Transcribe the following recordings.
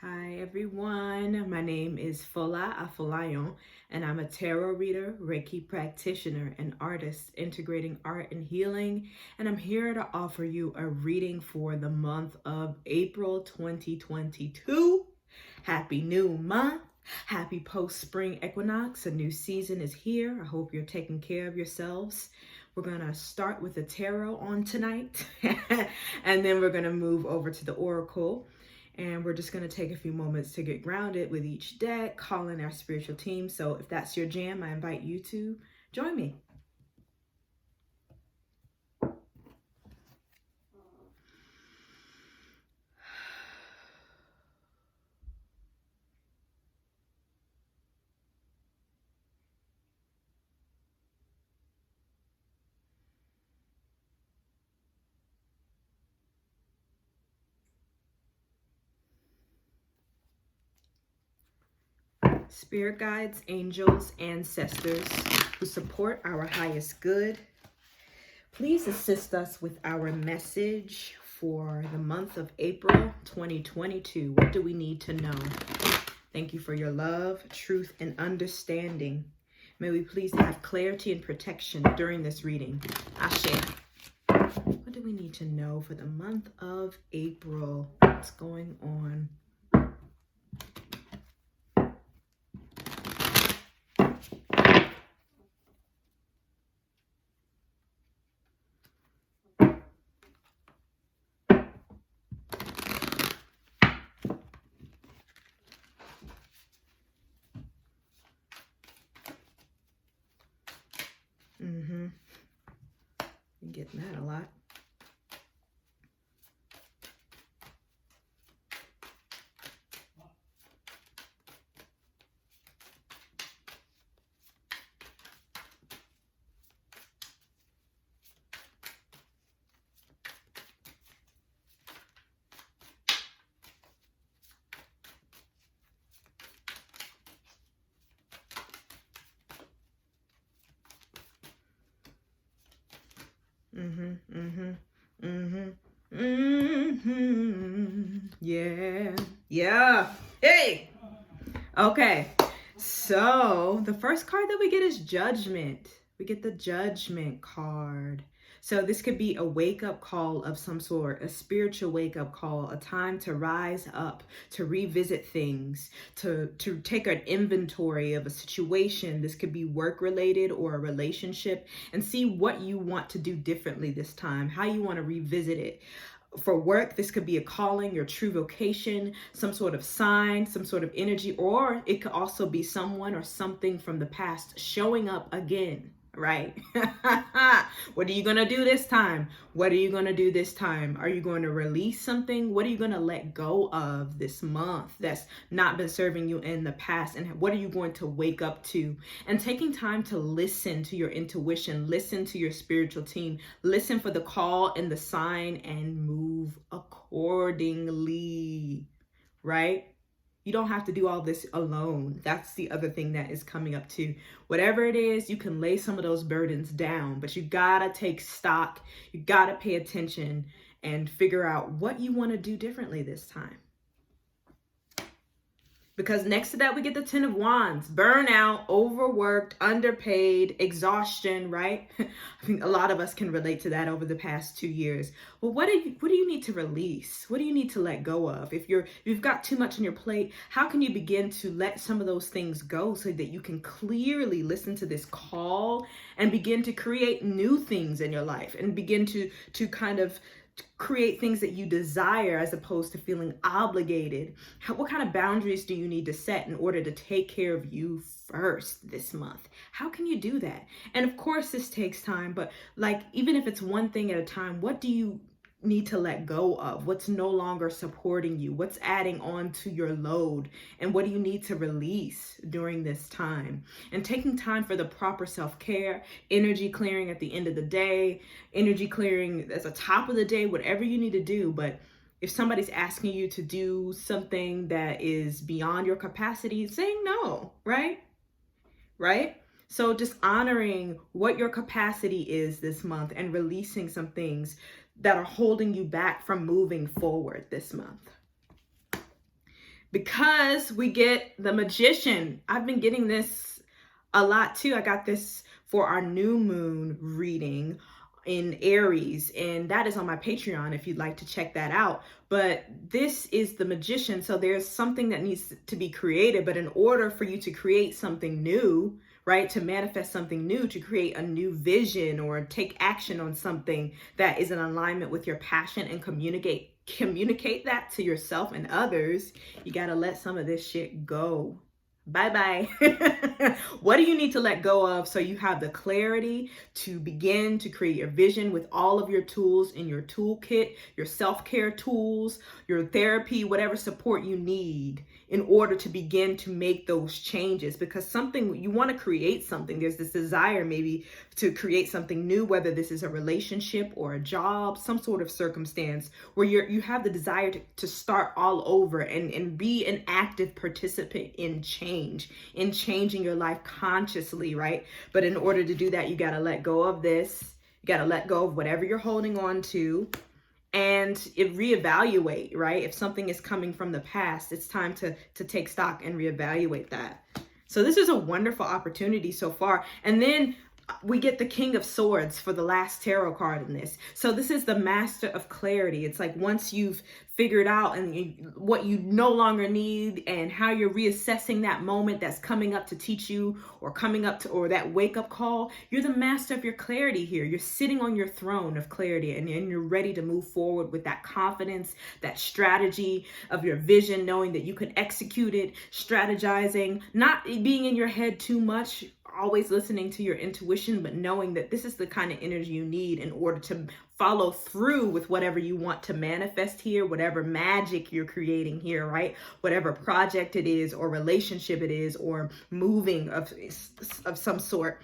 Hi everyone, my name is Fola-Afolayan and I'm a tarot reader, Reiki practitioner, and artist integrating art and healing, and I'm here to offer you a reading for the month of April 2022. Happy new month. Happy post-spring equinox. A new season is here. I hope you're taking care of yourselves. We're going to start with the tarot on tonight and then we're going to move over to the oracle. And we're just going to take a few moments to get grounded with each deck, call in our spiritual team. So if that's your jam, I invite you to join me. Spirit guides, angels, ancestors who support our highest good, please assist us with our message for the month of April 2022. What do we need to know? Thank you for your love, truth, and understanding. May we please have clarity and protection during this reading. Ashe. What do we need to know for the month of April? What's going on? I'm getting that a lot. Yeah. Hey. Okay. So the first card that we get is Judgment. We get the Judgment card. So this could be a wake-up call of some sort, a spiritual wake-up call, a time to rise up, to revisit things, to take an inventory of a situation. This could be work-related or a relationship, and see what you want to do differently this time, how you want to revisit it. For work, this could be a calling, your true vocation, some sort of sign, some sort of energy, or it could also be someone or something from the past showing up again, right? What are you going to do this time? What are you going to do this time? Are you going to release something? What are you going to let go of this month that's not been serving you in the past? And what are you going to wake up to? And taking time to listen to your intuition, listen to your spiritual team, listen for the call and the sign, and move accordingly, right? You don't have to do all this alone. That's the other thing that is coming up too. Whatever it is, you can lay some of those burdens down, but you gotta take stock. You gotta pay attention and figure out what you want to do differently this time. Because next to that, we get the 10 of Wands. Burnout, overworked, underpaid, exhaustion, right? I think a lot of us can relate to that over the past 2 years. Well, what do you need to release? What do you need to let go of? If you've got too much on your plate, how can you begin to let some of those things go so that you can clearly listen to this call and begin to create new things in your life and begin to kind of create things that you desire as opposed to feeling obligated? What kind of boundaries do you need to set in order to take care of you first this month? How can you do that? And of course, this takes time, but like, even if it's one thing at a time, what do you need to let go of? What's no longer supporting you? What's adding on to your load? And what do you need to release during this time? And taking time for the proper self-care, energy clearing at the end of the day, energy clearing at the top of the day, whatever you need to do. But if somebody's asking you to do something that is beyond your capacity, saying no, right? So just honoring what your capacity is this month and releasing some things that are holding you back from moving forward this month. because we get the Magician. I've been getting this a lot too. I got this for our new moon reading in Aries, and that is on my Patreon if you'd like to check that out. But this is the Magician, so there's something that needs to be created, but in order for you to create something new, right, to manifest something new, to create a new vision or take action on something that is in alignment with your passion and communicate that to yourself and others, you got to let some of this shit go. Bye-bye. What do you need to let go of so you have the clarity to begin to create your vision with all of your tools in your toolkit, your self-care tools, your therapy, whatever support you need in order to begin to make those changes? Because something, you want to create something. There's this desire maybe to create something new, whether this is a relationship or a job, some sort of circumstance where you have the desire to start all over and be an active participant in change, in changing your life consciously, right? But in order to do that, you got to let go of this. You got to let go of whatever you're holding on to and reevaluate, right? If something is coming from the past, it's time to take stock and reevaluate that. So this is a wonderful opportunity so far. And then we get the King of Swords for the last tarot card in this. So this is the Master of Clarity. It's like once you've figured out what you no longer need and how you're reassessing that moment that's coming up to teach you or or that wake up call, you're the master of your clarity here. You're sitting on your throne of clarity and you're ready to move forward with that confidence, that strategy of your vision, knowing that you can execute it, strategizing, not being in your head too much, always listening to your intuition, but knowing that this is the kind of energy you need in order to follow through with whatever you want to manifest here, whatever magic you're creating here, right? Whatever project it is or relationship it is or moving of some sort.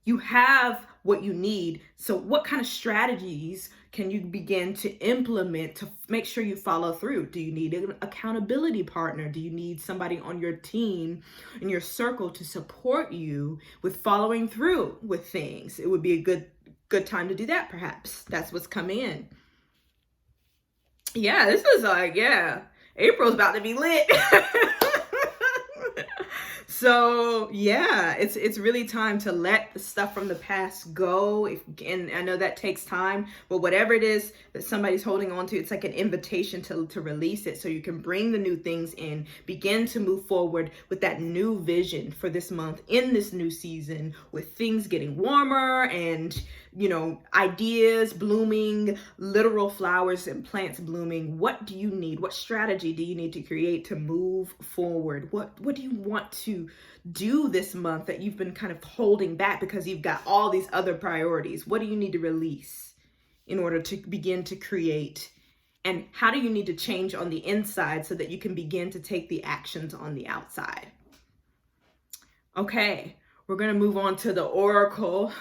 You have what you need. So what kind of strategies can you begin to implement to make sure you follow through? Do you need an accountability partner? Do you need somebody on your team, in your circle, to support you with following through with things? It would be a good time to do that, perhaps. That's what's coming in. Yeah, this is like, April's about to be lit. So yeah, it's really time to let the stuff from the past go. And I know that takes time, but whatever it is that somebody's holding on to, it's like an invitation to release it so you can bring the new things in, begin to move forward with that new vision for this month in this new season, with things getting warmer and, ideas blooming, literal flowers and plants blooming. What do you need? What strategy do you need to create to move forward? What do you want to do this month that you've been kind of holding back because you've got all these other priorities? What do you need to release in order to begin to create? And how do you need to change on the inside so that you can begin to take the actions on the outside? Okay, we're going to move on to the Oracle.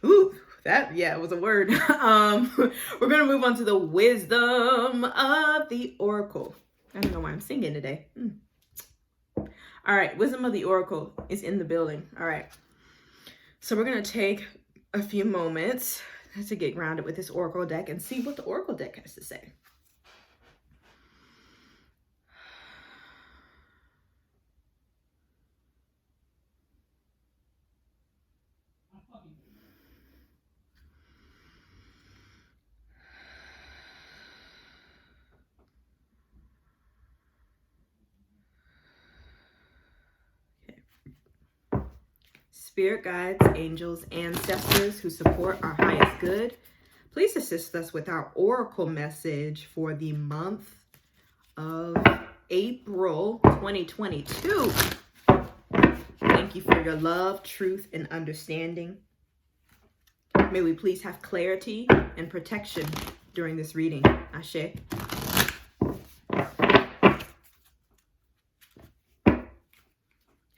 Ooh, that, it was a word. We're going to move on to the wisdom of the Oracle. I don't know why I'm singing today. All right, wisdom of the Oracle is in the building. All right, so we're going to take a few moments to get grounded with this Oracle deck and see what the Oracle deck has to say. Spirit guides, angels, ancestors who support our highest good, please assist us with our oracle message for the month of April 2022. Thank you for your love, truth, and understanding. May we please have clarity and protection during this reading. Ashe.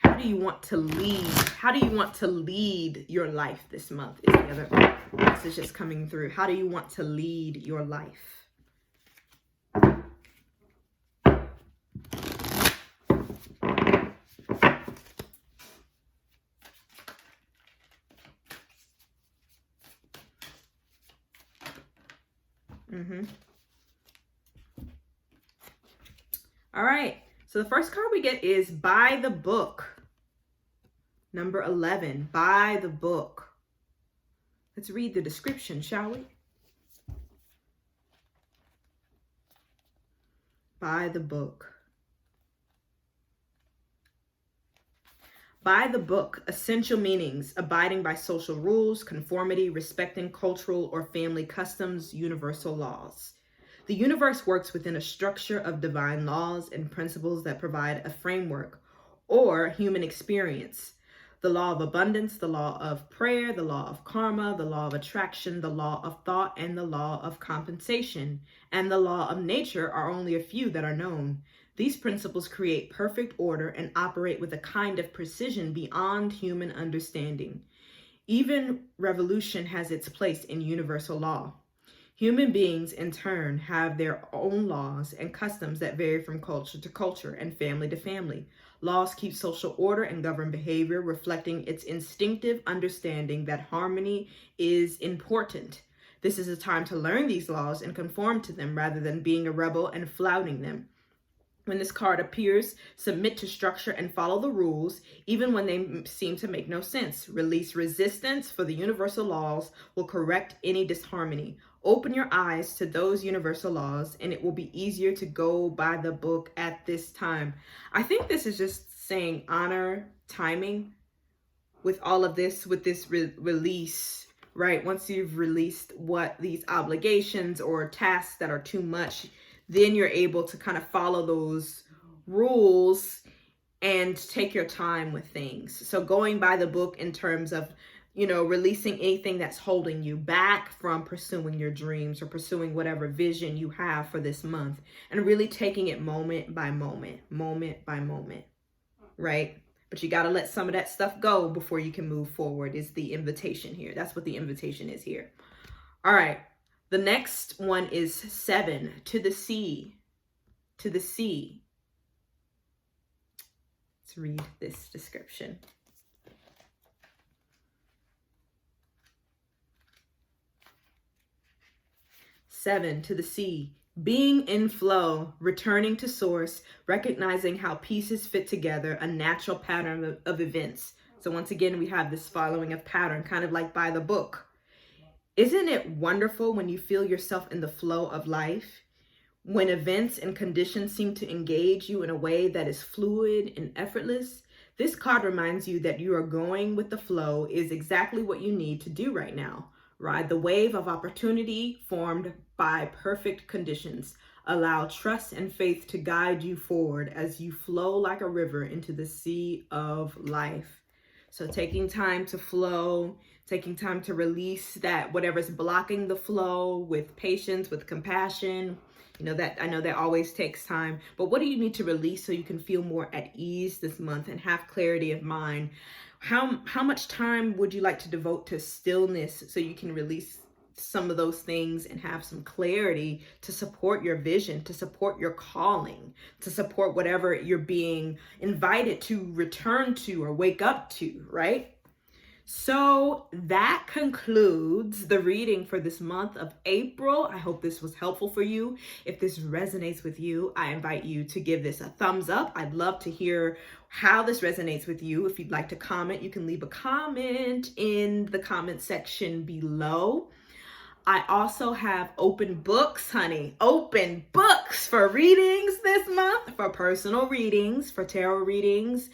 How do you want to lead? How do you want to lead your life this month is the other message just coming through. How do you want to lead your life? All right. So the first card we get is By the Book. Number 11, By the Book. Let's read the description, shall we? By the Book. By the book, essential meanings: abiding by social rules, conformity, respecting cultural or family customs, universal laws. The universe works within a structure of divine laws and principles that provide a framework or human experience. The law of abundance, the law of prayer, the law of karma, the law of attraction, the law of thought, and the law of compensation, and the law of nature are only a few that are known. These principles create perfect order and operate with a kind of precision beyond human understanding. Even revolution has its place in universal law. Human beings, in turn, have their own laws and customs that vary from culture to culture and family to family. Laws keep social order and govern behavior, reflecting its instinctive understanding that harmony is important. This is a time to learn these laws and conform to them rather than being a rebel and flouting them. When this card appears, submit to structure and follow the rules, even when they seem to make no sense. Release resistance, for the universal laws will correct any disharmony. Open your eyes to those universal laws, and it will be easier to go by the book at this time. I think this is just saying honor timing with all of this, with this release, right? Once you've released what these obligations or tasks that are too much, then you're able to kind of follow those rules and take your time with things. So going by the book in terms of, releasing anything that's holding you back from pursuing your dreams or pursuing whatever vision you have for this month, and really taking it moment by moment, right? But you got to let some of that stuff go before you can move forward, is the invitation here. That's what the invitation is here. All right. The next one is 7, to the sea, to the sea. Let's read this description. Seven, to the sea. Being in flow, returning to source, recognizing how pieces fit together, a natural pattern of events. So once again, we have this following of pattern, kind of like by the book. Isn't it wonderful when you feel yourself in the flow of life? When events and conditions seem to engage you in a way that is fluid and effortless? This card reminds you that you are going with the flow is exactly what you need to do right now. Ride the wave of opportunity formed by perfect conditions. Allow trust and faith to guide you forward as you flow like a river into the sea of life. So taking time to flow, taking time to release that whatever's blocking the flow with patience, with compassion. That I know that always takes time, but what do you need to release so you can feel more at ease this month and have clarity of mind? How much time would you like to devote to stillness so you can release some of those things and have some clarity to support your vision, to support your calling, to support whatever you're being invited to return to or wake up to, right? So that concludes the reading for this month of April. I hope this was helpful for you. If this resonates with you, I invite you to give this a thumbs up. I'd love to hear how this resonates with you. If you'd like to comment, you can leave a comment in the comment section below. I also have open books, honey. Open books for readings this month, for personal readings, for tarot readings.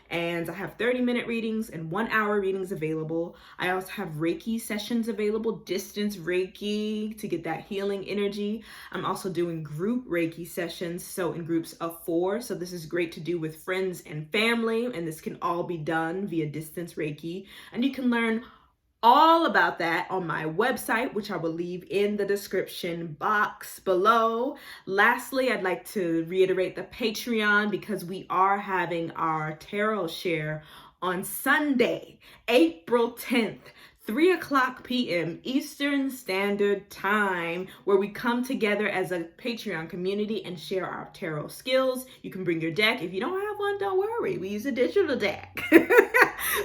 And I have 30-minute readings and 1-hour readings available. I also have Reiki sessions available, distance Reiki to get that healing energy. I'm also doing group Reiki sessions, so in groups of 4. So this is great to do with friends and family, and this can all be done via distance Reiki. And you can learn all about that on my website, which I will leave in the description box below. Lastly, I'd like to reiterate the Patreon, because we are having our tarot share on Sunday, April 10th, 3:00 p.m. Eastern Standard Time, where we come together as a Patreon community and share our tarot skills. You can bring your deck. If you don't have one, don't worry. We use a digital deck.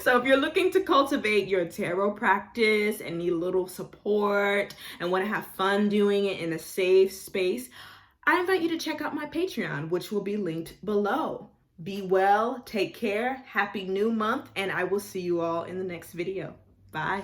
So if you're looking to cultivate your tarot practice and need a little support and want to have fun doing it in a safe space, I invite you to check out my Patreon, which will be linked below. Be well, take care, happy new month, and I will see you all in the next video. Bye.